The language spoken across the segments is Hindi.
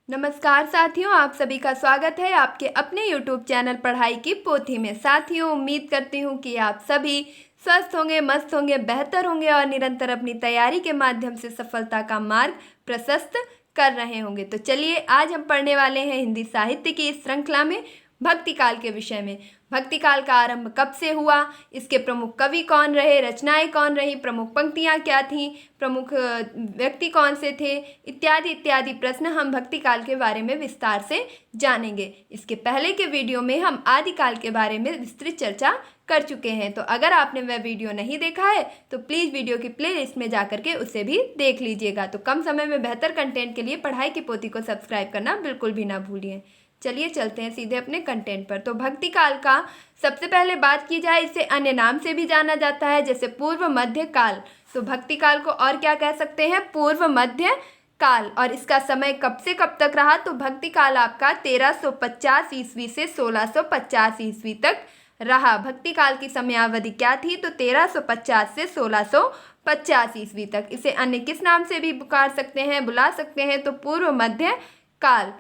नमस्कार साथियों, आप सभी का स्वागत है आपके अपने YouTube चैनल पढ़ाई की पोथी में। साथियों, उम्मीद करती हूँ कि आप सभी स्वस्थ होंगे, मस्त होंगे, बेहतर होंगे और निरंतर अपनी तैयारी के माध्यम से सफलता का मार्ग प्रशस्त कर रहे होंगे। तो चलिए, आज हम पढ़ने वाले हैं हिंदी साहित्य की इस श्रृंखला में भक्ति काल के विषय में। भक्ति काल का आरंभ कब से हुआ, इसके प्रमुख कवि कौन रहे, रचनाएं कौन रही, प्रमुख पंक्तियां क्या थीं, प्रमुख व्यक्ति कौन से थे, इत्यादि इत्यादि प्रश्न हम भक्ति काल के बारे में विस्तार से जानेंगे। इसके पहले के वीडियो में हम आदिकाल के बारे में विस्तृत चर्चा कर चुके हैं। तो अगर आपने वह वीडियो नहीं देखा है तो प्लीज़ वीडियो की प्लेलिस्ट में जाकर के उसे भी देख लीजिएगा। तो कम समय में बेहतर कंटेंट के लिए पढ़ाई की पोथी को सब्सक्राइब करना बिल्कुल भी ना भूलिए। चलिए चलते हैं सीधे अपने कंटेंट पर। तो भक्ति काल का सबसे पहले बात की जाए, इसे अन्य नाम से भी जाना जाता है जैसे पूर्व मध्य काल। तो भक्ति काल को और क्या कह सकते हैं, पूर्व मध्य काल। और इसका समय कब से कब तक रहा, तो भक्ति काल आपका 1350 ईस्वी से 1650 ईस्वी तक रहा। भक्ति काल की समयावधि क्या थी, तो 1350 से 1650 ईस्वी तक। इसे अन्य किस नाम से भी पुकार सकते हैं, बुला सकते हैं, तो पूर्व मध्य काल।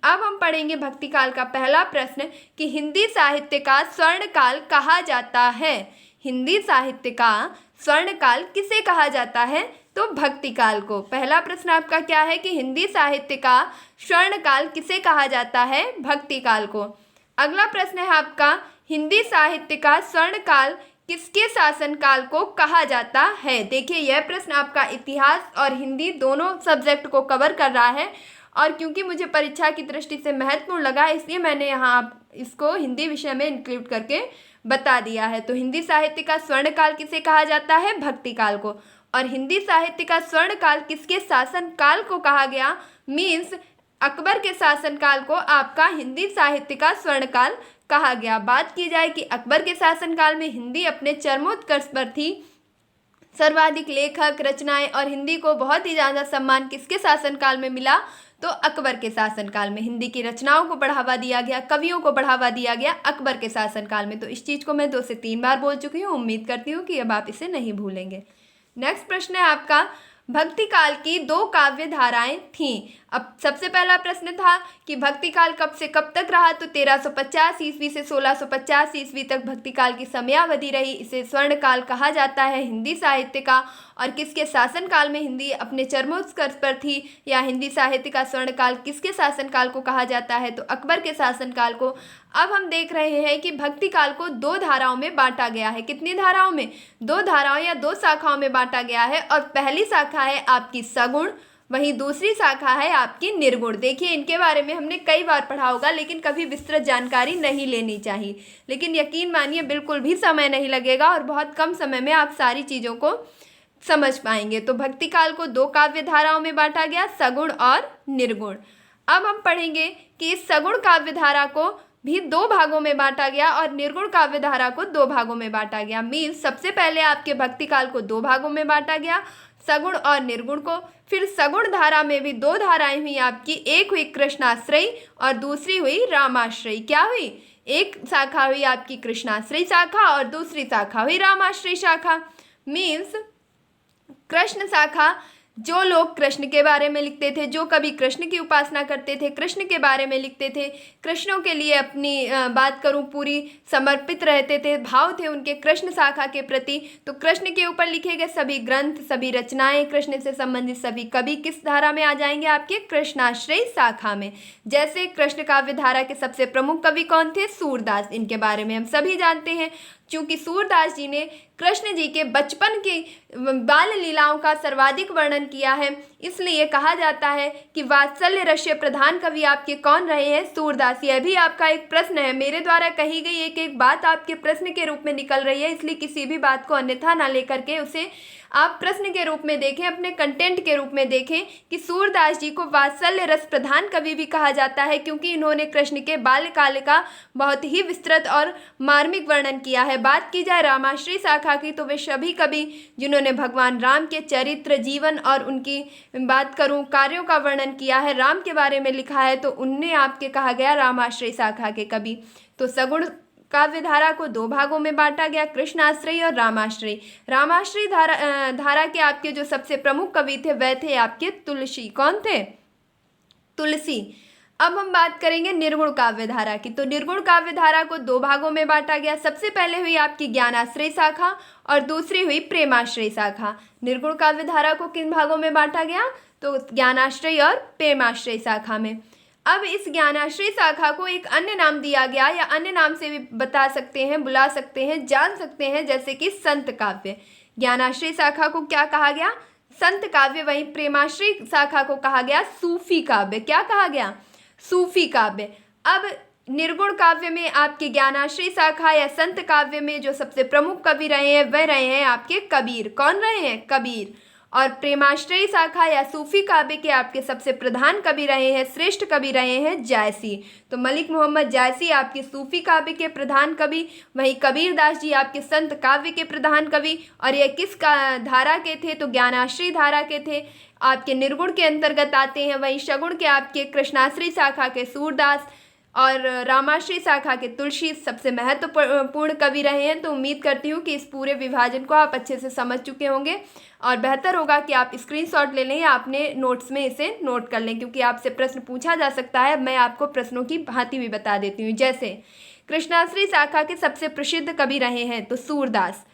अब हम पढ़ेंगे भक्ति काल का पहला प्रश्न कि हिंदी साहित्य का स्वर्ण काल कहा जाता है। हिंदी साहित्य का स्वर्ण काल किसे कहा जाता है, तो भक्ति काल को। पहला प्रश्न आपका क्या है कि हिंदी साहित्य का स्वर्ण काल किसे कहा जाता है, भक्ति काल को। अगला प्रश्न है आपका, हिंदी साहित्य का स्वर्ण काल किसके शासन काल को कहा जाता है। देखिए, यह प्रश्न आपका इतिहास और हिंदी दोनों सब्जेक्ट को कवर कर रहा है और क्योंकि मुझे परीक्षा की दृष्टि से महत्वपूर्ण लगा, इसलिए मैंने यहाँ इसको हिंदी विषय में इंक्लूड करके बता दिया है। तो हिंदी साहित्य का स्वर्ण काल किसे कहा जाता है, भक्ति काल को। और हिंदी साहित्य का स्वर्ण काल किसके शासन काल को कहा गया, मीन्स अकबर के शासन काल को आपका हिंदी साहित्य का स्वर्ण काल कहा गया। बात की जाए कि अकबर के शासन काल में हिंदी अपने चरमोत्कर्ष पर थी। सर्वाधिक लेखक, रचनाएं और हिंदी को बहुत ही ज़्यादा सम्मान किसके शासनकाल में मिला, तो अकबर के शासनकाल में। हिंदी की रचनाओं को बढ़ावा दिया गया, कवियों को बढ़ावा दिया गया अकबर के शासनकाल में। तो इस चीज़ को मैं 2 से 3 बार बोल चुकी हूँ, उम्मीद करती हूँ कि अब आप इसे नहीं भूलेंगे। नेक्स्ट प्रश्न है आपका, भक्ति काल की 2 काव्य धाराएं थीं। अब सबसे पहला प्रश्न था कि भक्ति काल कब से कब तक रहा, तो 1350 ईस्वी से 1650 ईस्वी तक भक्ति काल की समयावधि रही। इसे स्वर्ण काल कहा जाता है हिंदी साहित्य का। और किसके शासन काल में हिंदी अपने चरमोत्कर्ष पर थी, या हिंदी साहित्य का स्वर्ण काल किसके शासन काल को कहा जाता है, तो अकबर के शासन काल को। अब हम देख रहे हैं कि भक्ति काल को 2 धाराओं में बांटा गया है। कितनी धाराओं में, 2 धाराओं या 2 शाखाओं में बांटा गया है। और पहली शाखा है आपकी सगुण, वहीं दूसरी शाखा है आपकी निर्गुण। देखिए, इनके बारे में हमने कई बार पढ़ा होगा, लेकिन कभी विस्तृत जानकारी नहीं लेनी चाहिए। लेकिन यकीन मानिए, बिल्कुल भी समय नहीं लगेगा और बहुत कम समय में आप सारी चीज़ों को समझ पाएंगे। तो भक्ति काल को 2 काव्य धाराओं में बांटा गया, सगुण और निर्गुण। अब हम पढ़ेंगे कि इस सगुण काव्य धारा को भी 2 भागों में बांटा गया और निर्गुण काव्य धारा को 2 भागों में बांटा गया। मीन्स सबसे पहले आपके भक्ति काल को 2 भागों में बांटा गया, सगुण और निर्गुण को। फिर सगुण धारा में भी 2 धाराएं हुई आपकी, एक हुई कृष्णाश्रयी और दूसरी हुई रामाश्रयी। क्या हुई, एक शाखा हुई आपकी कृष्णाश्रयी शाखा और दूसरी शाखा हुई रामाश्रयी शाखा। मीन्स कृष्ण शाखा जो लोग कृष्ण के बारे में लिखते थे, जो कभी कृष्ण की उपासना करते थे, कृष्ण के बारे में लिखते थे, कृष्णों के लिए अपनी बात करूं पूरी समर्पित रहते थे, भाव थे उनके कृष्ण शाखा के प्रति, तो कृष्ण के ऊपर लिखे गए सभी ग्रंथ, सभी रचनाएं, कृष्ण से संबंधित सभी कवि किस धारा में आ जाएंगे, आपके कृष्णाश्रयी शाखा में। जैसे कृष्ण काव्य धारा के सबसे प्रमुख कवि कौन थे, सूरदास। इनके बारे में हम सभी जानते हैं। चूंकि सूरदास जी ने कृष्ण जी के बचपन की बाल लीलाओं का सर्वाधिक वर्णन किया है, इसलिए कहा जाता है कि वात्सल्य रस्य प्रधान कवि आपके कौन रहे हैं, सूरदास। यह भी आपका एक प्रश्न है, मेरे द्वारा कही गई एक एक बात आपके प्रश्न के रूप में निकल रही है, इसलिए किसी भी बात को अन्यथा ना लेकर के उसे आप प्रश्न के रूप में देखें, अपने कंटेंट के रूप में देखें कि सूरदास जी को वात्सल्य रस प्रधान कवि भी कहा जाता है, क्योंकि इन्होंने कृष्ण के बाल्यकाल का बहुत ही विस्तृत और मार्मिक वर्णन किया है। बात की जाए रामाश्रयी शाखा की, तो वे सभी कवि जिन्होंने भगवान राम के चरित्र, जीवन और उनकी बात करूं कार्यों का वर्णन किया है, राम के बारे में लिखा है, तो उनने आपके कहा गया रामाश्रयी शाखा के कवि। तो सगुण काव्य धारा को 2 भागों में बांटा गया, कृष्णाश्रयी और रामाश्रयी। रामाश्रयी धारा के आपके जो सबसे प्रमुख कवि थे वह थे आपके तुलसी। कौन थे, तुलसी। अब हम बात करेंगे निर्गुण काव्य धारा की। तो निर्गुण काव्य धारा को दो भागों में बांटा गया। सबसे पहले हुई आपकी ज्ञानाश्रय शाखा और दूसरी हुई प्रेमाश्रय शाखा। निर्गुण काव्य धारा को किन भागों में बांटा गया? तो ज्ञानाश्रय और प्रेमाश्रय शाखा में। अब इस ज्ञानाश्रय शाखा को एक अन्य नाम दिया गया, या अन्य नाम से भी बता सकते हैं, बुला सकते हैं, जान सकते हैं, जैसे कि संत काव्य। ज्ञानाश्रय शाखा को क्या कहा गया? संत काव्य। वहीं प्रेमाश्रय शाखा को कहा गया सूफी काव्य। क्या कहा गया? सूफी काव्य। अब निर्गुण काव्य में आपके ज्ञानाश्रय शाखा या संत काव्य में जो सबसे प्रमुख कवि रहे हैं वह रहे हैं आपके कबीर। कौन रहे हैं? कबीर। और प्रेमाश्रय शाखा या सूफी काव्य के आपके सबसे प्रधान कवि रहे हैं, श्रेष्ठ कवि रहे हैं जायसी। तो मलिक मोहम्मद जायसी आपके सूफी काव्य के प्रधान कवि, वहीं कबीर दास जी आपके संत काव्य के प्रधान कवि। और ये किस धारा के थे? तो ज्ञानाश्रय धारा के थे, आपके निर्गुण के अंतर्गत आते हैं। वहीं सगुण के आपके कृष्णाश्रय शाखा के सूरदास और रामाश्रय शाखा के तुलसी सबसे महत्वपूर्ण कवि रहे हैं। तो उम्मीद करती हूँ कि इस पूरे विभाजन को आप अच्छे से समझ चुके होंगे, और बेहतर होगा कि आप स्क्रीनशॉट ले लें या अपने नोट्स में इसे नोट कर लें, क्योंकि आपसे प्रश्न पूछा जा सकता है। मैं आपको प्रश्नों की भांति भी बता देती हूँ। जैसे कृष्णाश्रय शाखा के सबसे प्रसिद्ध कवि रहे हैं तो सूरदास।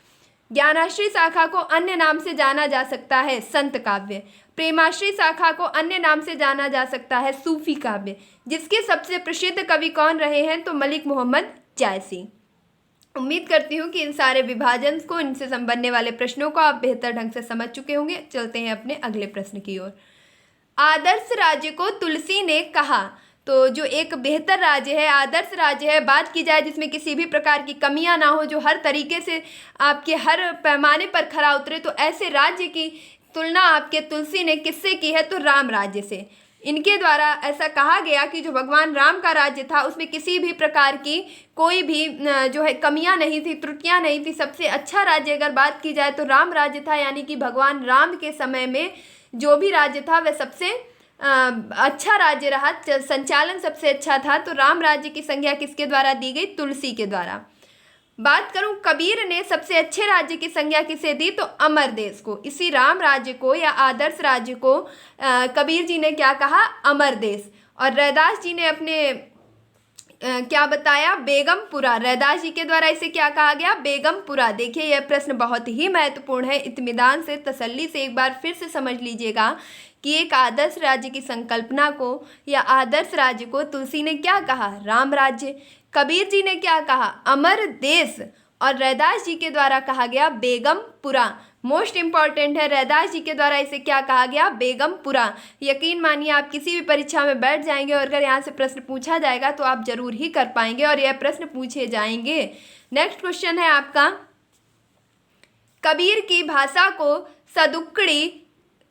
ज्ञानाश्रय शाखा को अन्य नाम से जाना जा सकता है संत काव्य। प्रेमाश्रय शाखा को अन्य नाम से जाना जा सकता है सूफी काव्य, जिसके सबसे प्रसिद्ध कवि कौन रहे हैं? तो मलिक मोहम्मद जायसी। उम्मीद करती हूँ कि इन सारे विभाजन को, इनसे संबंधने वाले प्रश्नों को आप बेहतर ढंग से समझ चुके होंगे। चलते हैं अपने अगले प्रश्न की ओर। आदर्श राज्य को तुलसी ने कहा। तो जो एक बेहतर राज्य है, आदर्श राज्य है, बात की जाए जिसमें किसी भी प्रकार की कमियां ना हो, जो हर तरीके से आपके हर पैमाने पर खरा उतरे, तो ऐसे राज्य की तुलना आपके तुलसी ने किससे की है? तो राम राज्य से। इनके द्वारा ऐसा कहा गया कि जो भगवान राम का राज्य था उसमें किसी भी प्रकार की कोई भी जो है कमियां नहीं थी, त्रुटियां नहीं थी। सबसे अच्छा राज्य अगर बात की जाए तो राम राज्य था, यानी कि भगवान राम के समय में जो भी राज्य था वह सबसे अच्छा राज्य रहा, संचालन सबसे अच्छा था। तो राम राज्य की संज्ञा किसके द्वारा दी गई? तुलसी के द्वारा। बात करूं कबीर ने सबसे अच्छे राज्य की संज्ञा किसे दी? तो अमर देश को। इसी राम राज्य को या आदर्श राज्य को कबीर जी ने क्या कहा? अमर देश। और रैदास जी ने अपने क्या बताया? बेगमपुरा। रैदास जी के द्वारा इसे क्या कहा गया? बेगमपुरा। देखिए यह प्रश्न बहुत ही महत्वपूर्ण है। इत्मीनान से, तसल्ली से एक बार फिर से समझ लीजिएगा कि एक आदर्श राज्य की संकल्पना को या आदर्श राज्य को तुलसी ने क्या कहा? राम राज्य। कबीर जी ने क्या कहा? अमर देश। और रैदास जी के द्वारा कहा गया बेगमपुरा। मोस्ट इंपॉर्टेंट है, रैदास जी के द्वारा इसे क्या कहा गया? बेगमपुरा। यकीन मानिए आप किसी भी परीक्षा में बैठ जाएंगे और अगर यहाँ से प्रश्न पूछा जाएगा तो आप जरूर ही कर पाएंगे, और यह प्रश्न पूछे जाएंगे। नेक्स्ट क्वेश्चन है आपका, कबीर की भाषा को सदुक्कड़ी।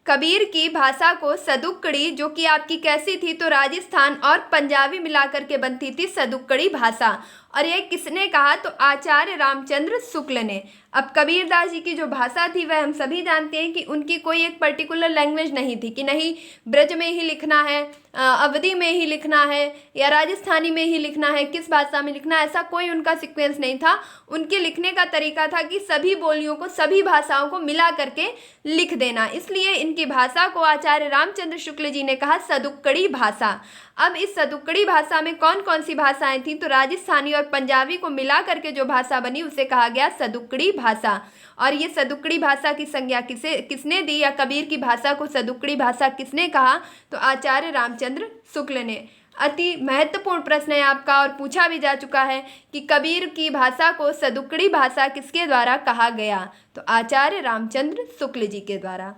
कबीर की भाषा को सदुक्कड़ी जो कि आपकी कैसी थी? तो राजस्थान और पंजाबी मिलाकर के बनती थी सदुक्कड़ी भाषा। और यह किसने कहा? तो आचार्य रामचंद्र शुक्ल ने। अब कबीरदास जी की जो भाषा थी वह हम सभी जानते हैं कि उनकी कोई एक पर्टिकुलर लैंग्वेज नहीं थी, कि नहीं ब्रज में ही लिखना है, अवधी में ही लिखना है, या राजस्थानी में ही लिखना है, किस भाषा में लिखना है, ऐसा कोई उनका सीक्वेंस नहीं था। उनके लिखने का तरीका था कि सभी बोलियों को, सभी भाषाओं को मिला करके लिख देना। इसलिए इनकी भाषा को आचार्य रामचंद्र शुक्ल जी ने कहा सदुक्कड़ी भाषा। अब इस सदुक्कड़ी भाषा में कौन कौन सी भाषाएं थी? तो राजस्थानी और पंजाबी को मिला करके जो भाषा बनी उसे कहा गया सदुक्कड़ी भाषा। और ये सदुक्कड़ी भाषा की संज्ञा किसने दी, या कबीर की भाषा को सदुक्कड़ी भाषा किसने कहा? तो आचार्य रामचंद्र शुक्ल ने। अति महत्वपूर्ण प्रश्न है आपका, और पूछा भी जा चुका है कि कबीर की भाषा को सदुक्कड़ी भाषा किसके द्वारा कहा गया? तो आचार्य रामचंद्र शुक्ल जी के द्वारा।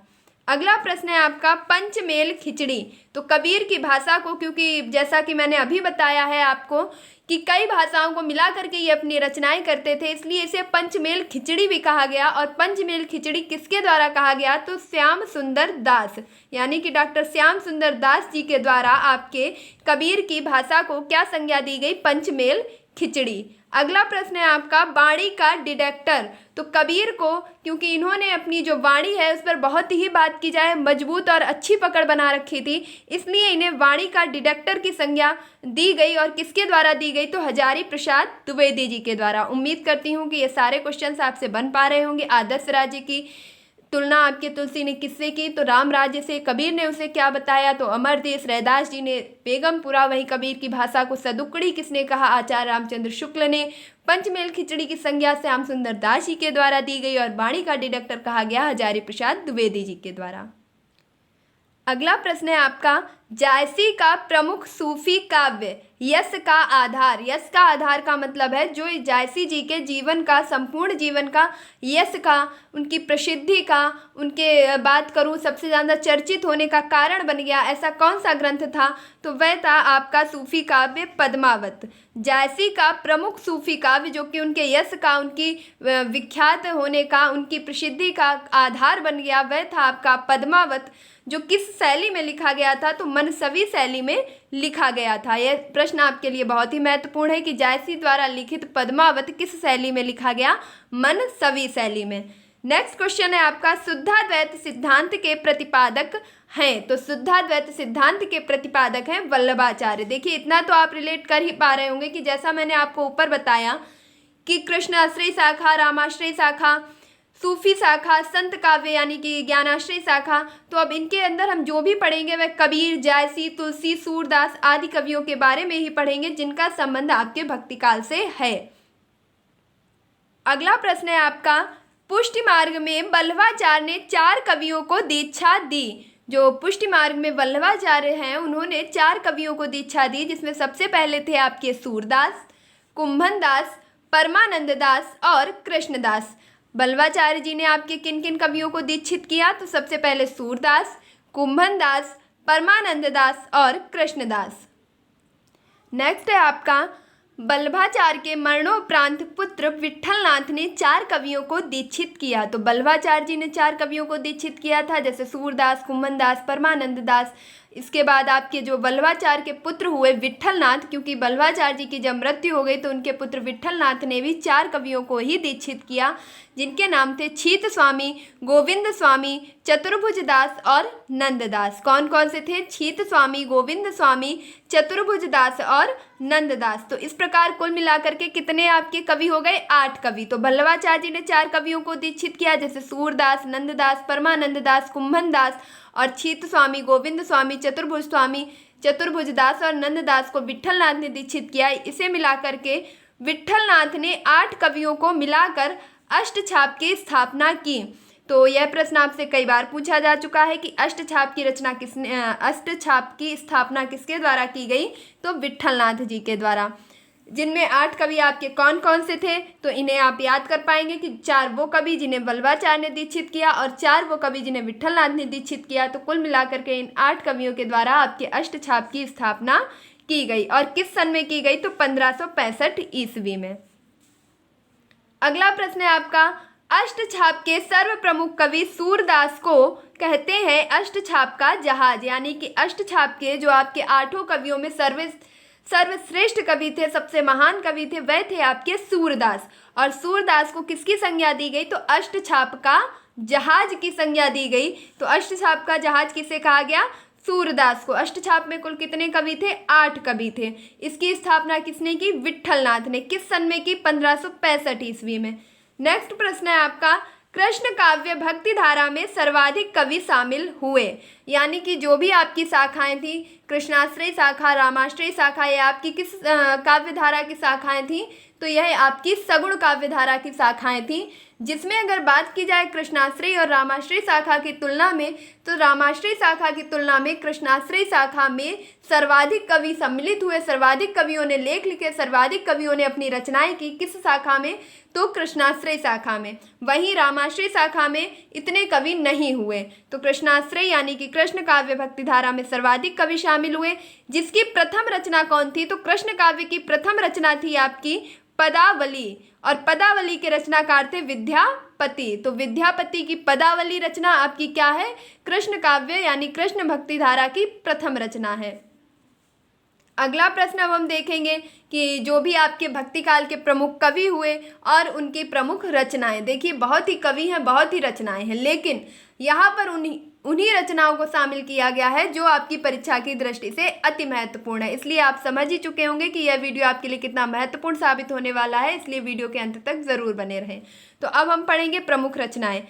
अगला प्रश्न है आपका, पंचमेल खिचड़ी। तो कबीर की भाषा को, क्योंकि जैसा कि मैंने अभी बताया है आपको कि कई भाषाओं को मिला करके ये अपनी रचनाएं करते थे, इसलिए इसे पंचमेल खिचड़ी भी कहा गया। और पंचमेल खिचड़ी किसके द्वारा कहा गया? तो श्याम सुंदर दास, यानी कि डॉक्टर श्याम सुंदर दास जी के द्वारा आपके कबीर की भाषा को क्या संज्ञा दी गई? पंचमेल खिचड़ी। अगला प्रश्न है आपका, वाणी का डिटेक्टर। तो कबीर को, क्योंकि इन्होंने अपनी जो वाणी है उस पर बहुत ही बात की जाए मजबूत और अच्छी पकड़ बना रखी थी, इसलिए इन्हें वाणी का डिटेक्टर की संज्ञा दी गई। और किसके द्वारा दी गई? तो हजारी प्रसाद द्विवेदी जी के द्वारा। उम्मीद करती हूँ कि ये सारे क्वेश्चन आपसे बन पा रहे होंगे। आदर्श राज्य की तुलना आपके तुलसी ने किससे की? तो राम राज्य से। कबीर ने उसे क्या बताया? तो अमर देश। रैदास जी ने बेगमपुरा। वही कबीर की भाषा को सदुकड़ी किसने कहा? आचार्य रामचंद्र शुक्ल ने। पंचमेल खिचड़ी की संज्ञा श्याम सुंदर दास जी के द्वारा दी गई और बाणी का डिडक्टर कहा गया हजारी प्रसाद द्विवेदी जी के द्वारा। अगला प्रश्न है आपका, जायसी का प्रमुख सूफी काव्य यश का आधार। यश का आधार का मतलब है जो जायसी जी के जीवन का, संपूर्ण जीवन का, यश का, उनकी प्रसिद्धि का, उनके बात करूं सबसे ज़्यादा चर्चित होने का कारण बन गया, ऐसा कौन सा ग्रंथ था? तो वह था आपका सूफी काव्य पद्मावत। जायसी का प्रमुख सूफी काव्य जो कि उनके यश का, उनकी विख्यात होने का, उनकी प्रसिद्धि का आधार बन गया, वह था आपका पद्मावत, जो किस शैली में लिखा गया था? तो मनसवी शैली में लिखा गया था। यह प्रश्न आपके लिए बहुत ही महत्वपूर्ण है कि जायसी द्वारा लिखित पद्मावत किस शैली में लिखा गया? मनसवी शैली में। नेक्स्ट क्वेश्चन है आपका, शुद्धाद्वैत सिद्धांत के प्रतिपादक हैं। तो शुद्धाद्वैत सिद्धांत के प्रतिपादक हैं वल्लभाचार्य। देखिए इतना तो आप रिलेट कर ही पा रहे होंगे कि जैसा मैंने आपको ऊपर बताया कि कृष्णाश्रय शाखा, रामाश्रय शाखा, सूफी शाखा, संत काव्य यानी कि ज्ञानाश्रय शाखा। तो अब इनके अंदर हम जो भी पढ़ेंगे वह कबीर, जायसी, तुलसी, सूरदास आदि कवियों के बारे में ही पढ़ेंगे जिनका संबंध आपके भक्तिकाल से है। अगला प्रश्न है आपका, पुष्टि मार्ग में वल्लभाचार्य ने 4 कवियों को दीक्षा दी। जो पुष्टि मार्ग में वल्लभाचार्य हैं उन्होंने 4 कवियों को दीक्षा दी, जिसमें सबसे पहले थे आपके सूरदास, कुंभन दास, परमानंद दास और कृष्णदास। वल्लभाचार्य जी ने आपके किन किन कवियों को दीक्षित किया? तो सबसे पहले सूरदास, कुंभन दास, परमानंद दास और कृष्णदास। नेक्स्ट है आपका, वल्लभाचार्य के मरणोपरांत पुत्र विट्ठलनाथ ने 4 कवियों को दीक्षित किया। तो वल्लभाचार्य जी ने 4 कवियों को दीक्षित किया था, जैसे सूरदास, कुंभन दास, परमानंद दास। इसके बाद आपके जो वल्लभाचार्य के पुत्र हुए विट्ठलनाथ, क्योंकि वल्लभाचार्य जी की जब मृत्यु हो गई तो उनके पुत्र विट्ठलनाथ ने भी 4 कवियों को ही दीक्षित किया, जिनके नाम थे छीत स्वामी, गोविंद स्वामी, चतुर्भुज दास और नंददास। कौन कौन से थे? छीत स्वामी, गोविंद स्वामी, चतुर्भुज दास और नंददास। तो इस प्रकार कुल मिलाकर के कितने आपके कवि हो गए? 8 कवि। तो वल्लभाचार्य जी ने 4 कवियों को दीक्षित किया, जैसे सूरदास, नंददास, परमानंद दास, कुंभन दास और छीत स्वामी, गोविंद स्वामी, चतुर्भुज स्वामी, चतुर्भुज दास और नंददास को विट्ठलनाथ ने दीक्षित किया। इसे मिलाकर के विट्ठलनाथ ने 8 कवियों को मिलाकर अष्टछाप की स्थापना की। तो यह प्रश्न आपसे कई बार पूछा जा चुका है कि अष्टछाप की स्थापना किसके द्वारा की गई? तो विट्ठलनाथ जी के द्वारा। जिनमें 8 कवि आपके कौन कौन से थे? तो इन्हें आप याद कर पाएंगे कि 4 वो कवि जिन्हें वल्लभाचार्य ने दीक्षित किया और 4 वो कवि जिन्हें विट्ठलनाथ ने दीक्षित किया। तो कुल मिलाकर के इन 8 कवियों के द्वारा आपके अष्टछाप की स्थापना की गई। और किस सन में की गई? तो 1565 ईस्वी में। अगला प्रश्न है आपका, अष्टछाप के सर्व प्रमुख कवि सूरदास को कहते हैं अष्टछाप का जहाज। यानी कि अष्टछाप के जो आपके 8 कवियों में सर्वश्रेष्ठ कवि थे, सबसे महान कवि थे, वह थे आपके सूरदास। और सूरदास को किसकी संज्ञा दी गई? तो अष्टछाप का जहाज की संज्ञा दी गई। तो अष्टछाप का जहाज किसे कहा गया? सूरदास को। अष्टछाप में कुल कितने कवि थे? 8 कवि थे। इसकी स्थापना किसने की? विट्ठलनाथ ने। किस सन में की? 1565 ईस्वी में। नेक्स्ट प्रश्न है आपका, कृष्ण काव्य भक्ति धारा में सर्वाधिक कवि शामिल हुए। यानी कि जो भी आपकी शाखाएं थी, कृष्णाश्रय शाखा, रामाश्रय शाखा, ये आपकी किस काव्य धारा की शाखाएं थी? तो यह आपकी सगुण काव्य धारा की शाखाएं थी, जिसमें अगर बात की जाए कृष्णाश्रय और रामाश्रय शाखा की तुलना में, तो रामाश्रय शाखा की तुलना में कृष्णाश्रय शाखा में सर्वाधिक कवि सम्मिलित हुए, सर्वाधिक कवियों ने लेख लिखे, सर्वाधिक कवियों ने अपनी रचनाएं की। किस शाखा में? तो कृष्णाश्रय शाखा में। वहीं रामाश्रय शाखा में इतने कवि नहीं हुए। तो कृष्णाश्रय यानी कि कृष्ण काव्य भक्ति धारा में सर्वाधिक कवि शामिल हुए, जिसकी प्रथम रचना कौन थी? तो कृष्ण काव्य की प्रथम रचना थी आपकी पदावली, और पदावली के रचनाकार थे विद्यापति। तो विद्यापति की पदावली रचना आपकी क्या है? कृष्ण काव्य यानी कृष्ण भक्ति धारा की प्रथम रचना है। अगला प्रश्न अब हम देखेंगे कि जो भी आपके भक्ति काल के प्रमुख कवि हुए और उनकी प्रमुख रचनाएं। देखिए बहुत ही कवि हैं, बहुत ही रचनाएं हैं, लेकिन यहाँ पर उन्हीं रचनाओं को शामिल किया गया है जो आपकी परीक्षा की दृष्टि से अति महत्वपूर्ण है। इसलिए आप समझ ही चुके होंगे कि यह वीडियो आपके लिए कितना महत्वपूर्ण साबित होने वाला है, इसलिए वीडियो के अंत तक जरूर बने रहें। तो अब हम पढ़ेंगे प्रमुख रचनाएं।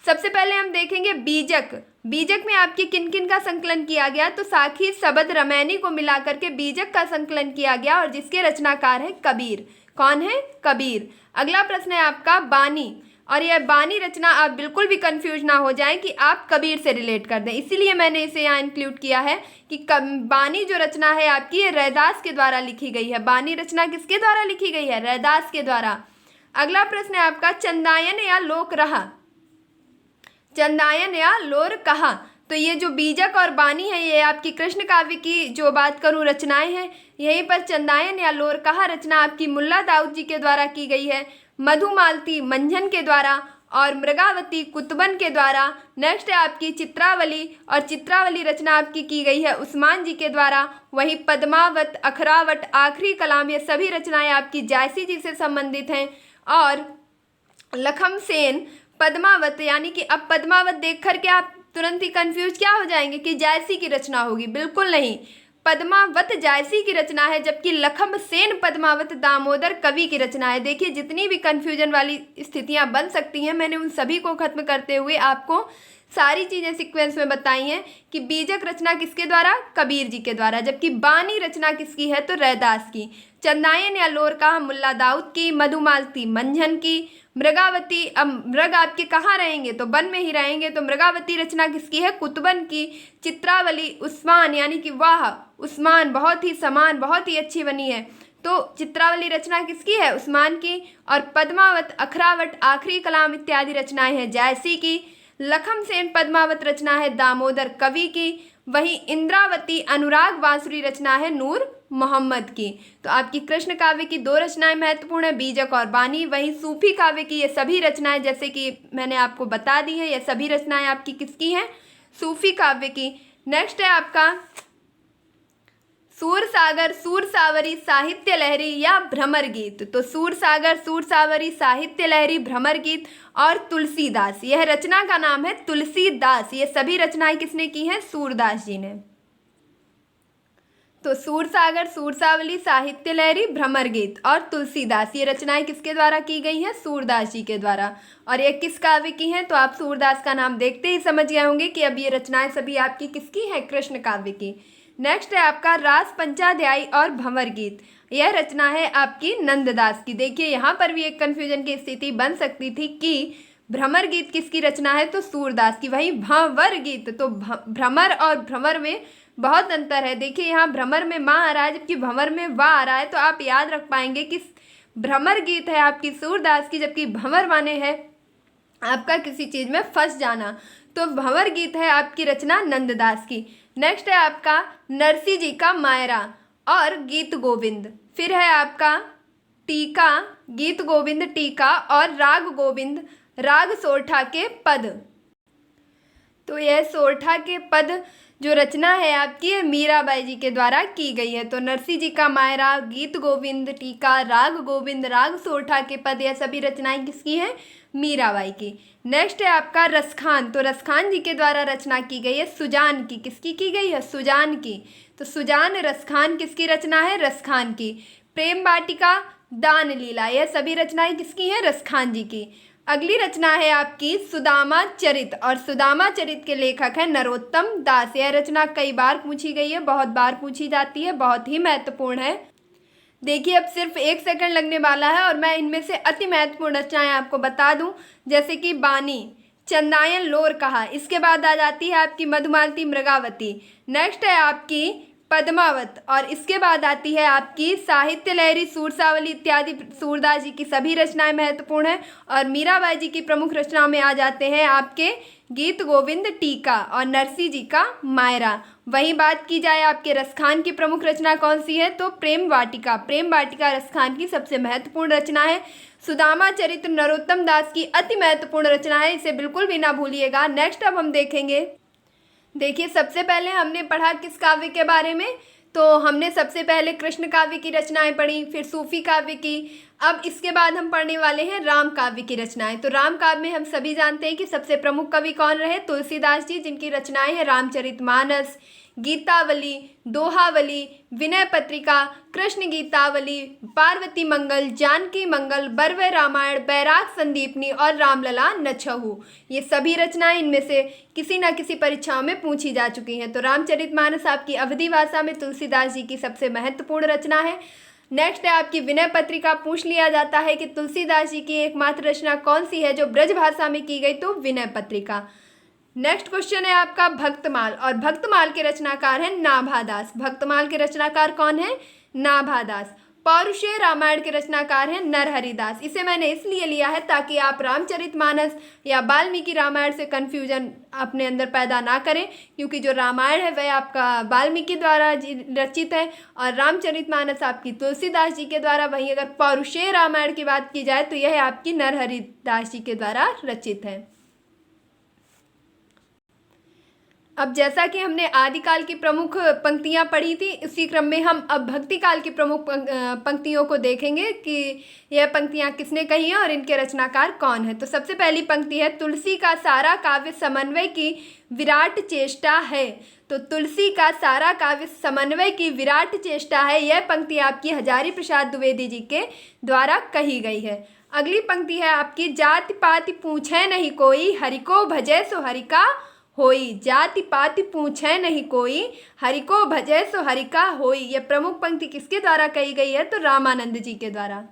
सबसे पहले हम देखेंगे बीजक। बीजक में आपके किन किन का संकलन किया गया, तो साखी, शबद, रमैनी को मिलाकर के बीजक का संकलन किया गया और जिसके रचनाकार है कबीर। कौन है? कबीर। अगला प्रश्न है आपका बानी, और यह बानी रचना आप बिल्कुल भी कंफ्यूज ना हो जाएं कि आप कबीर से रिलेट कर दें, इसीलिए मैंने इसे यहाँ इंक्लूड किया है कि बानी जो रचना है आपकी ये रैदास के द्वारा लिखी गई है। बानी रचना किसके द्वारा लिखी गई है? रैदास के द्वारा। अगला प्रश्न है आपका चंदायन या लोक रहा। चंदायन या लोर कहा, तो ये जो बीजक और बानी है ये आपकी कृष्ण काव्य की जो बात करूँ रचनाएं हैं। यहीं पर चंदायन या लोर कहा रचना आपकी मुल्ला दाऊद जी के द्वारा की गई है, मधुमालती मंझन के द्वारा और मृगावती कुतुबन के द्वारा। नेक्स्ट है आपकी चित्रावली, और चित्रावली रचना आपकी की गई है उस्मान जी के द्वारा। वहीं पद्मावत, अखरावट, आखिरी कलाम ये सभी रचनाएं आपकी जायसी जी से संबंधित हैं। और लखम सेन पद्मावत, यानी कि अब पद्मावत देख करके आप तुरंत ही कंफ्यूज क्या हो जाएंगे कि जायसी की रचना होगी, बिल्कुल नहीं। पद्मावत जायसी की रचना है, जबकि लखम सेन पद्मावत दामोदर कवि की रचना है। देखिए जितनी भी कन्फ्यूजन वाली स्थितियां बन सकती हैं मैंने उन सभी को खत्म करते हुए आपको सारी चीज़ें सीक्वेंस में बताई हैं कि बीजक रचना किसके द्वारा? कबीर जी के द्वारा। जबकि बानी रचना किसकी है? तो रैदास की। चंदायन या लोर कहा मुल्ला दाऊद की, मधुमालती मंझन की, मृगावती, अब मृग आपके कहाँ रहेंगे? तो वन में ही रहेंगे, तो मृगावती रचना किसकी है? कुतुबन की। चित्रावली उस्मान, यानी कि वाह उस्मान बहुत ही समान, बहुत ही अच्छी बनी है, तो चित्रावली रचना किसकी है? उस्मान की। और पद्मावत, अखरावट, आखिरी कलाम इत्यादि रचनाएं हैं जायसी की। लखम सेन पद्मावत रचना है दामोदर कवि की। वहीं इंद्रावती अनुराग बांसुरी रचना है नूर मोहम्मद की। तो आपकी कृष्ण काव्य की दो रचनाएं महत्वपूर्ण है, बीजक और बानी। वहीं सूफी काव्य की ये सभी रचनाएं जैसे कि मैंने आपको बता दी है, ये सभी रचनाएं आपकी किसकी हैं? सूफी काव्य की। नेक्स्ट है आपका सूरसागर, सूरसावरी, साहित्य लहरी या भ्रमर गीत। तो सूरसागर, सूरसावरी, साहित्य लहरी, भ्रमर गीत और तुलसीदास, यह रचना का नाम है तुलसीदास। ये सभी रचनाएं किसने की हैं? सूरदास जी ने। तो सूरसागर, सूरसावली, साहित्य लहरी, भ्रमर गीत और तुलसीदास, ये रचनाएं किसके द्वारा की गई हैं? सूरदास जी के द्वारा। और ये किस काव्य की हैं? तो आप सूरदास का नाम देखते ही समझ गए होंगे कि अब ये रचनाएं सभी आपकी किसकी हैं? कृष्ण काव्य की। नेक्स्ट है आपका रास पंचाध्यायी और भंवर गीत, यह रचना है आपकी नंददास की। देखिए यहाँ पर भी एक कन्फ्यूजन की स्थिति बन सकती थी कि भ्रमर गीत किसकी रचना है? तो सूरदास की। वहीं भंवर गीत, तो भ्रमर और भ्रमर में बहुत अंतर है। देखिए यहाँ भ्रमर में माँ आ रहा है जबकि भंवर में वाह आ रहा है, तो आप याद रख पाएंगे कि भ्रमर गीत है आपकी सूरदास की, जबकि भंवर माने है आपका किसी चीज़ में फंस जाना। तो भंवर गीत है आपकी रचना नंददास की। नेक्स्ट है आपका नरसी जी का मायरा और गीत गोविंद। फिर है आपका टीका, गीत गोविंद टीका और राग गोविंद, राग सोरठा के पद। तो यह सोरठा के पद जो रचना है आपकी मीराबाई जी के द्वारा की गई है। तो नरसी जी का मायरा, गीत गोविंद टीका, राग गोविंद, राग सोरठा के पद, यह सभी रचनाएं किसकी हैं? मीराबाई की। नेक्स्ट है आपका रसखान, तो रसखान जी के द्वारा रचना की गई है सुजान की। किसकी की गई है? सुजान की। तो सुजान रसखान किसकी रचना है? रसखान की। प्रेम वाटिका, दान लीला, यह सभी रचनाएं किसकी हैं? रसखान जी की। अगली रचना है आपकी सुदामा चरित, और सुदामा चरित के लेखक है नरोत्तम दास। यह रचना कई बार पूछी गई है, बहुत बार पूछी जाती है, बहुत ही महत्वपूर्ण है। देखिए अब सिर्फ 1 सेकंड लगने वाला है और मैं इनमें से अति महत्वपूर्ण रचनाएं आपको बता दूं, जैसे कि बानी, चंदायन, लोर कहा। इसके बाद आ जाती है आपकी मधुमालती, मृगावती। नेक्स्ट है आपकी पद्मावत, और इसके बाद आती है आपकी साहित्य लहरी, सूरसावली इत्यादि सूरदास जी की सभी रचनाएं महत्वपूर्ण हैं। और मीराबाई जी की प्रमुख रचनाओं में आ जाते हैं आपके गीत गोविंद टीका और नरसी जी का मायरा। वहीं बात की जाए आपके रसखान की प्रमुख रचना कौन सी है? तो प्रेम वाटिका। प्रेम वाटिका रसखान की सबसे महत्वपूर्ण रचना है। सुदामा चरित्र नरोत्तम दास की अति महत्वपूर्ण रचना है, इसे बिल्कुल भी ना भूलिएगा। नेक्स्ट अब हम देखेंगे, देखिए सबसे पहले हमने पढ़ा किस काव्य के बारे में? तो हमने सबसे पहले कृष्ण काव्य की रचनाएं पढ़ी, फिर सूफी काव्य की। अब इसके बाद हम पढ़ने वाले हैं राम काव्य की रचनाएं। तो राम काव्य में हम सभी जानते हैं कि सबसे प्रमुख कवि कौन रहे? तुलसीदास जी, जिनकी रचनाएं हैं रामचरितमानस, गीतावली, दोहावली, विनय पत्रिका, कृष्ण गीतावली, पार्वती मंगल, जानकी मंगल, बरवे रामायण, बैराग संदीपनी और रामलला नछहु। ये सभी रचनाएं इनमें से किसी न किसी परीक्षाओं में पूछी जा चुकी हैं। तो रामचरितमानस आपकी अवधी भाषा में तुलसीदास जी की सबसे महत्वपूर्ण रचना है। नेक्स्ट है आपकी विनय पत्रिका। पूछ लिया जाता है कि तुलसीदास जी की एकमात्र रचना कौन सी है जो ब्रज भाषा में की गई, तो विनय पत्रिका। नेक्स्ट क्वेश्चन है आपका भक्तमाल, और भक्तमाल के रचनाकार हैं नाभादास। भक्तमाल के रचनाकार कौन है? नाभादास। पौरुषेय रामायण के रचनाकार हैं नरहरिदास। इसे मैंने इसलिए लिया है ताकि आप रामचरितमानस या वाल्मीकि रामायण से कन्फ्यूजन अपने अंदर पैदा ना करें, क्योंकि जो रामायण है वह आपका वाल्मीकि द्वारा रचित है और रामचरितमानस आपकी तुलसीदास जी के द्वारा। वहीं अगर पौरुषेय रामायण की बात की जाए तो यह आपकी नरहरिदास जी के द्वारा रचित है। अब जैसा कि हमने आदिकाल की प्रमुख पंक्तियां पढ़ी थी, इसी क्रम में हम अब भक्ति काल की प्रमुख पंक्तियों को देखेंगे कि यह पंक्तियां किसने कही हैं और इनके रचनाकार कौन है। तो सबसे पहली पंक्ति है, तुलसी का सारा काव्य समन्वय की विराट चेष्टा है। तो तुलसी का सारा काव्य समन्वय की विराट चेष्टा है, यह पंक्ति आपकी हजारी प्रसाद द्विवेदी जी के द्वारा कही गई है। अगली पंक्ति है आपकी, जाति पाति पूछे नहीं कोई, हरि को भजे सो हरि का होई। जाति पाति पूछे नहीं कोई, हरि को भजे सो हरि का होई। यह प्रमुख पंक्ति किसके द्वारा कही गई है? तो रामानंद जी के द्वारा।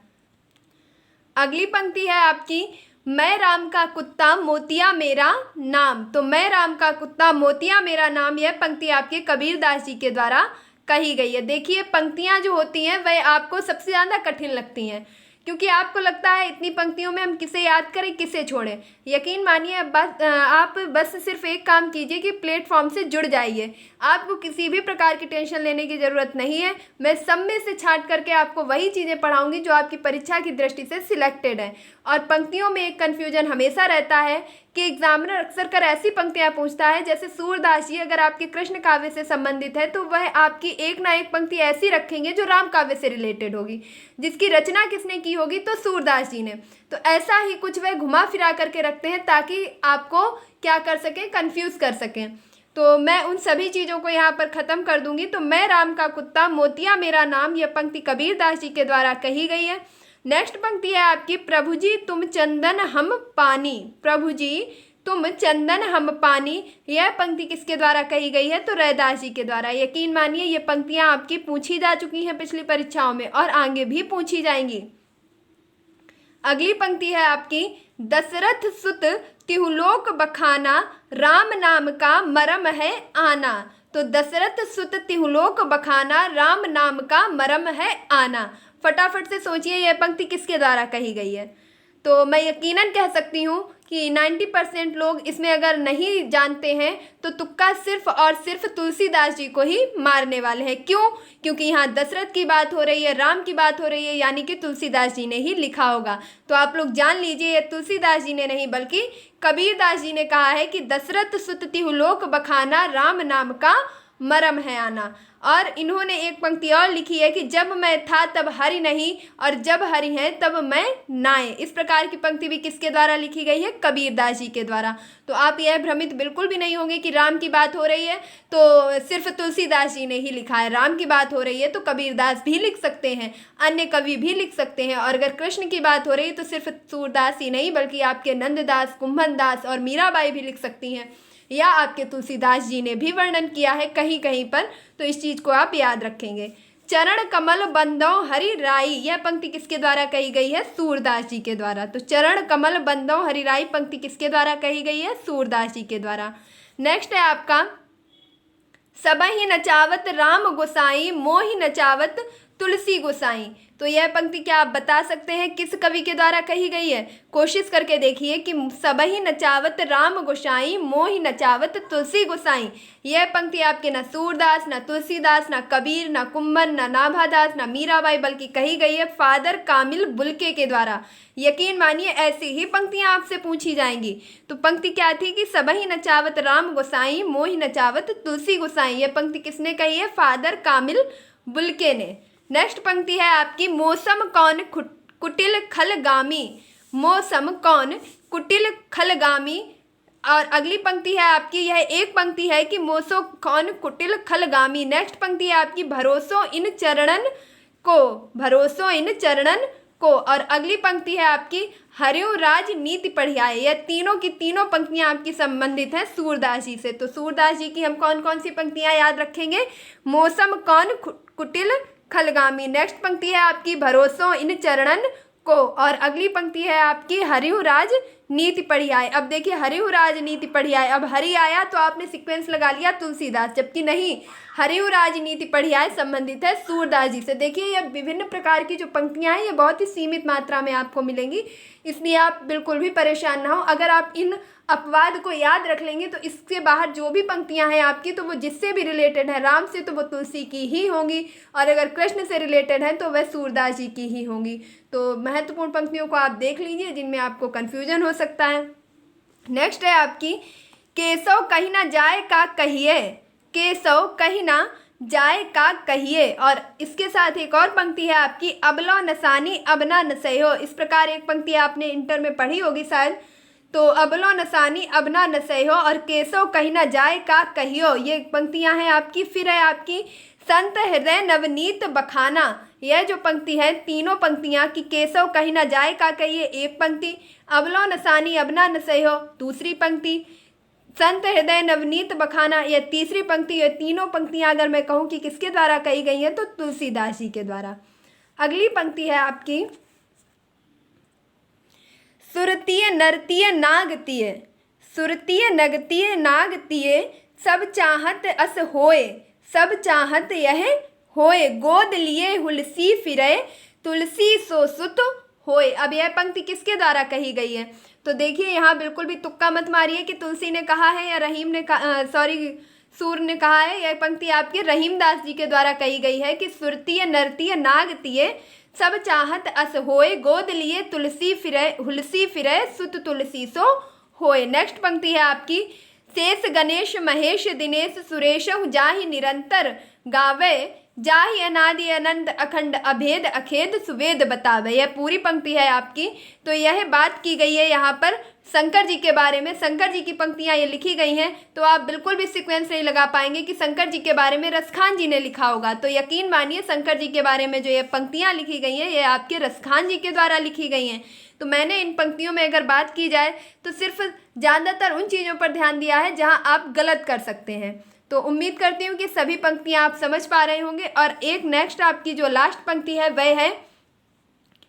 अगली पंक्ति है आपकी, मैं राम का कुत्ता मोतिया मेरा नाम। तो मैं राम का कुत्ता मोतिया मेरा नाम, यह पंक्ति आपके कबीरदास जी के द्वारा कही गई है। देखिए पंक्तियां जो होती हैं वह आपको सबसे ज़्यादा कठिन लगती हैं, क्योंकि आपको लगता है इतनी पंक्तियों में हम किसे याद करें, किसे छोड़ें। यकीन मानिए आप बस सिर्फ एक काम कीजिए कि प्लेटफॉर्म से जुड़ जाइए। आपको किसी भी प्रकार की टेंशन लेने की ज़रूरत नहीं है। मैं सब में से छांट करके आपको वही चीज़ें पढ़ाऊंगी जो आपकी परीक्षा की दृष्टि से सिलेक्टेड है। और पंक्तियों में एक कन्फ्यूजन हमेशा रहता है कि एग्जामिनर अक्सर कर ऐसी पंक्तियां पूछता है, जैसे सूरदास जी अगर आपके कृष्ण काव्य से संबंधित है तो वह आपकी एक ना एक पंक्ति ऐसी रखेंगे जो राम काव्य से रिलेटेड होगी, जिसकी रचना किसने की होगी? तो सूरदास जी ने। तो ऐसा ही कुछ वह घुमा फिरा करके रखते हैं ताकि आपको क्या कर सकें, कंफ्यूज कर सकें। तो मैं उन सभी चीज़ों को यहाँ पर ख़त्म कर दूंगी। तो मैं राम का कुत्ता मोतिया मेरा नाम, यह पंक्ति कबीरदास जी के द्वारा कही गई है। नेक्स्ट पंक्ति है आपकी, प्रभु जी तुम चंदन हम पानी। प्रभु जी तुम चंदन हम पानी, यह पंक्ति किसके द्वारा कही गई है? तो रैदास जी के द्वारा। यकीन मानिए ये पंक्तियां आपकी पूछी जा चुकी हैं पिछली परीक्षाओं में और आगे भी पूछी जाएंगी। अगली पंक्ति है आपकी, दशरथ सुत तिहुलोक बखाना, राम नाम का मरम है आना। तो दशरथ सुत तिहुलोक बखाना, राम नाम का मरम है आना। फटाफट से सोचिए यह पंक्ति किसके द्वारा कही गई है? तो मैं यकीनन कह सकती हूँ कि 90% लोग इसमें अगर नहीं जानते हैं तो तुक्का सिर्फ और सिर्फ तुलसीदास जी को ही मारने वाले हैं। क्यों? क्योंकि यहाँ दशरथ की बात हो रही है, राम की बात हो रही है, यानी कि तुलसीदास जी ने ही लिखा होगा। तो आप लोग जान लीजिए, ये तुलसीदास जी ने नहीं बल्कि कबीरदास जी ने कहा है कि दशरथ सुत तिहुलोक बखाना, राम नाम का मरम है आना। और इन्होंने एक पंक्ति और लिखी है कि जब मैं था तब हरि नहीं, और जब हरि है तब मैं नाए। इस प्रकार की पंक्ति भी किसके द्वारा लिखी गई है? कबीरदास जी के द्वारा। तो आप यह भ्रमित बिल्कुल भी नहीं होंगे कि राम की बात हो रही है तो सिर्फ तुलसीदास जी ने ही लिखा है। राम की बात हो रही है तो कबीरदास भी लिख सकते हैं, अन्य कवि भी लिख सकते हैं। और अगर कृष्ण की बात हो रही है तो सिर्फ सूरदास ही नहीं बल्कि आपके नंददास, कुंभनदास और मीराबाई भी लिख सकती हैं, या आपके तुलसीदास जी ने भी वर्णन किया है कहीं कहीं पर। तो इस चीज़ को आप याद रखेंगे। चरण कमल बंदो हरि राई, यह पंक्ति किसके द्वारा कही गई है? सूरदास जी के द्वारा। तो चरण कमल बंदो हरि राई पंक्ति किसके द्वारा कही गई है? सूरदास जी के द्वारा। नेक्स्ट है आपका, सबहि नचावत राम गोसाई, मोहि नचावत तुलसी गोसाई। तो यह पंक्ति क्या आप बता सकते हैं किस कवि के द्वारा कही गई है? कोशिश करके देखिए कि सबहि नचावत राम गोसाई, मोहि नचावत तुलसी गोसाई। यह पंक्ति आपके न सूरदास, न तुलसीदास, न कबीर, न कुंभन, न नाभादास, न मीराबाई बल्कि कही गई है फादर कामिल बुल्के के द्वारा। यकीन मानिए ऐसी ही पंक्तियां आपसे पूछी जाएंगी। तो पंक्ति क्या थी कि सबहि नचावत राम गोसाई, मोहि नचावत तुलसी गोसाई। यह पंक्ति किसने कही है? फादर कामिल बुल्के ने। नेक्स्ट पंक्ति है आपकी, मौसम कौन कुटिल खलगामी। मौसम कौन कुटिल खलगामी, और अगली पंक्ति है आपकी, यह एक पंक्ति है कि मोसो कौन कुटिल खलगामी। नेक्स्ट पंक्ति है आपकी, भरोसो इन चरणन को, भरोसो इन चरणन को। और अगली पंक्ति है आपकी, हरिऊ राज नीति पढ़ियाए। यह तीनों की तीनों पंक्तियां आपकी संबंधित हैं सूरदास जी से। तो सूरदास जी की हम कौन कौन सी पंक्तियां याद रखेंगे, मौसम कौन कुटिल खलगामी। नेक्स्ट पंक्ति है आपकी, भरोसो इन चरणन को। और अगली पंक्ति है आपकी, हरिऊ राज नीति पढ़ियाए। अब देखिए, हरिऊ राज नीति पढ़ियाए, अब हरि आया तो आपने सीक्वेंस लगा लिया तुलसीदास, जबकि नहीं, हरिऊ राज नीति पढ़ियाए संबंधित है सूरदास जी से। देखिए, यह विभिन्न प्रकार की जो पंक्तियां हैं ये बहुत ही सीमित मात्रा में आपको मिलेंगी, इसलिए आप बिल्कुल भी परेशान ना हो। अगर आप इन अपवाद को याद रख लेंगे तो इसके बाहर जो भी पंक्तियां हैं आपकी, तो वो जिससे भी रिलेटेड है, राम से तो वो तुलसी की ही होंगी, और अगर कृष्ण से रिलेटेड है तो वह सूरदास जी की ही होंगी। तो महत्वपूर्ण पंक्तियों को आप देख लीजिए जिनमें आपको कन्फ्यूजन हो सकता है। नेक्स्ट है आपकी, केशव कहीं ना जाए का कहिए, केशव कहीं ना जाए का कहिए। और इसके साथ एक और पंक्ति है आपकी, अबलो नसानी अब ना नसयो। इस प्रकार एक पंक्ति आपने इंटर में पढ़ी होगी शायद। तो अबलो नसानी अब ना नसयो और केशव कहीं ना जाए का कहियो, ये पंक्तियां हैं आपकी। फिर है आपकी, संत हृदय नवनीत बखाना। यह जो पंक्ति है, तीनों पंक्तियां कि केशव कहीं ना जाए का कहिए एक पंक्ति, अबलो नसानी अब ना नसयो दूसरी पंक्ति, संत हृदय नवनीत बखाना यह तीसरी पंक्ति। ये तीनों पंक्तियां अगर मैं कहूँ कि किसके द्वारा कही गई हैं तो तुलसीदास जी के द्वारा। अगली पंक्ति है आपकी, सुरतीय नरतीय नागतीय, सुरतीय नगतीय नागतीय, सब चाहत अस होए, सब चाहत यह होए, गोद लिए हुलसी फिरे, तुलसी सो सुत होए। अब यह पंक्ति किसके द्वारा कही गई है, तो देखिए यहाँ बिल्कुल भी तुक्का मत मारिए कि तुलसी ने कहा है या रहीम ने सूर ने कहा है। यह पंक्ति आपके रहीमदास जी के द्वारा कही गई है कि सुरतीय नरतीय नागतीय, सब चाहत अस होए, गोद लिए तुलसी फिरे हुलसी फिरे, सुत तुलसी सो होए। नेक्स्ट पंक्ति है आपकी, शेष गणेश महेश दिनेश सुरेश जाहि निरंतर गावे, जाहि अनादि अनंत अखंड अभेद अखेद सुवेद बतावे। यह पूरी पंक्ति है आपकी। तो यह बात की गई है यहाँ पर शंकर जी के बारे में, शंकर जी की पंक्तियाँ ये लिखी गई हैं। तो आप बिल्कुल भी सीक्वेंस नहीं लगा पाएंगे कि शंकर जी के बारे में रसखान जी ने लिखा होगा। तो यकीन मानिए, शंकर जी के बारे में जो ये पंक्तियाँ लिखी गई हैं ये आपके रसखान जी के द्वारा लिखी गई हैं। तो मैंने इन पंक्तियों में अगर बात की जाए तो सिर्फ ज़्यादातर उन चीज़ों पर ध्यान दिया है जहाँ आप गलत कर सकते हैं। तो उम्मीद करती हूँ कि सभी पंक्तियाँ आप समझ पा रहे होंगे। और एक नेक्स्ट आपकी जो लास्ट पंक्ति है वह है,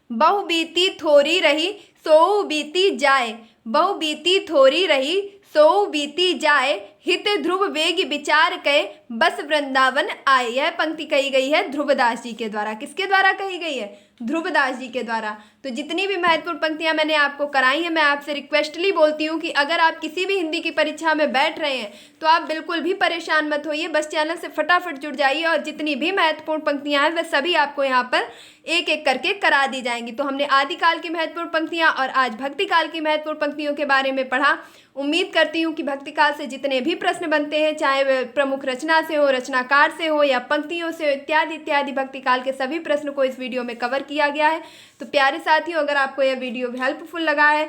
बहु बीती थोड़ी रही सो बीती जाए, बहु बीती थोड़ी रही सो बीती जाए, हित ध्रुव वेग विचार के बस वृंदावन आए। यह पंक्ति कही गई है ध्रुवदास जी के द्वारा। किसके द्वारा कही गई है, ध्रुवदास जी के द्वारा। तो जितनी भी महत्वपूर्ण पंक्तियां मैंने आपको कराई हैं, मैं आपसे रिक्वेस्टली बोलती हूं कि अगर आप किसी भी हिंदी की परीक्षा में बैठ रहे हैं तो आप बिल्कुल भी परेशान मत होइए, बस चैनल से फटाफट जुड़ जाइए और जितनी भी महत्वपूर्ण पंक्तियां हैं वह सभी आपको यहाँ पर एक एक करके करा दी जाएंगी। तो हमने आदिकाल की महत्वपूर्ण पंक्तियां और आज भक्तिकाल की महत्वपूर्ण पंक्तियों के बारे में पढ़ा। उम्मीद करती हूँ कि भक्तिकाल से जितने भी प्रश्न बनते हैं, चाहे वे प्रमुख रचना से हो, रचनाकार से हो या पंक्तियों से इत्यादि इत्यादि, भक्तिकाल के सभी प्रश्न को इस वीडियो में कवर किया गया है। तो प्यारे साथियों, अगर आपको यह वीडियो हेल्पफुल लगा है,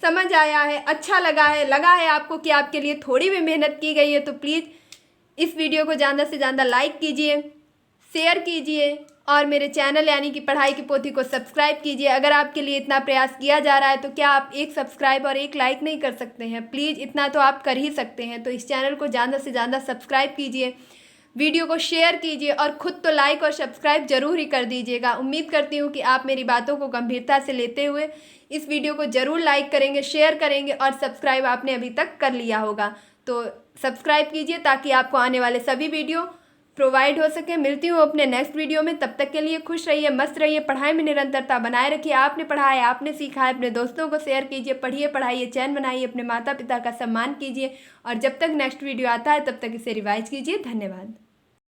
समझ आया है, अच्छा लगा है आपको कि आपके लिए थोड़ी भी मेहनत की गई है, तो प्लीज़ इस वीडियो को ज़्यादा से ज़्यादा लाइक कीजिए, शेयर कीजिए और मेरे चैनल यानी कि पढ़ाई की पोथी को सब्सक्राइब कीजिए। अगर आपके लिए इतना प्रयास किया जा रहा है तो क्या आप एक सब्सक्राइब और एक लाइक नहीं कर सकते हैं? प्लीज़ इतना तो आप कर ही सकते हैं। तो इस चैनल को ज़्यादा से ज़्यादा सब्सक्राइब कीजिए, वीडियो को शेयर कीजिए और ख़ुद तो लाइक और सब्सक्राइब ज़रूर ही कर दीजिएगा। उम्मीद करती हूँ कि आप मेरी बातों को गंभीरता से लेते हुए इस वीडियो को ज़रूर लाइक करेंगे, शेयर करेंगे और सब्सक्राइब आपने अभी तक कर लिया होगा। तो सब्सक्राइब कीजिए ताकि आपको आने वाले सभी वीडियो प्रोवाइड हो सके। मिलती हूँ अपने नेक्स्ट वीडियो में, तब तक के लिए खुश रहिए, मस्त रहिए, पढ़ाई में निरंतरता बनाए रखिए। आपने पढ़ा है, आपने सीखा है, अपने दोस्तों को शेयर कीजिए, पढ़िए, पढ़ाइए, चैन बनाइए, अपने माता पिता का सम्मान कीजिए और जब तक नेक्स्ट वीडियो आता है तब तक इसे रिवाइज कीजिए। धन्यवाद।